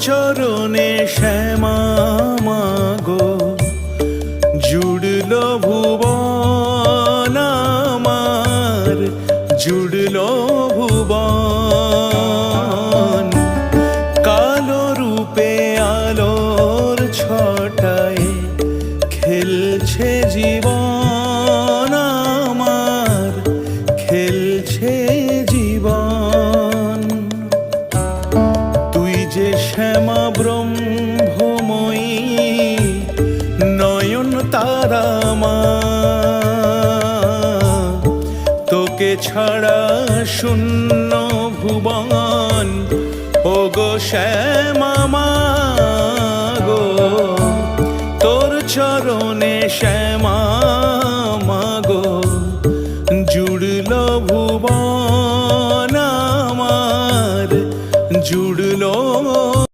চরণে শ্যামা মাগো জুড়ল ভুবন আমার, জুড়ল ভুবন। কালো রূপে আলোর ছটায় খেলছে জীবন আমার, খেলছে জীবন। তুই যে শ্যামা ব্রহ্মময়ী নয়ন তারা মা, তোকে ছাড়া শূন্য ভুবন। ও গো শ্যামা মাগো, তোর চরণে শ্যামা মাগো জুড়ল ভুবন আমার, জুড়ল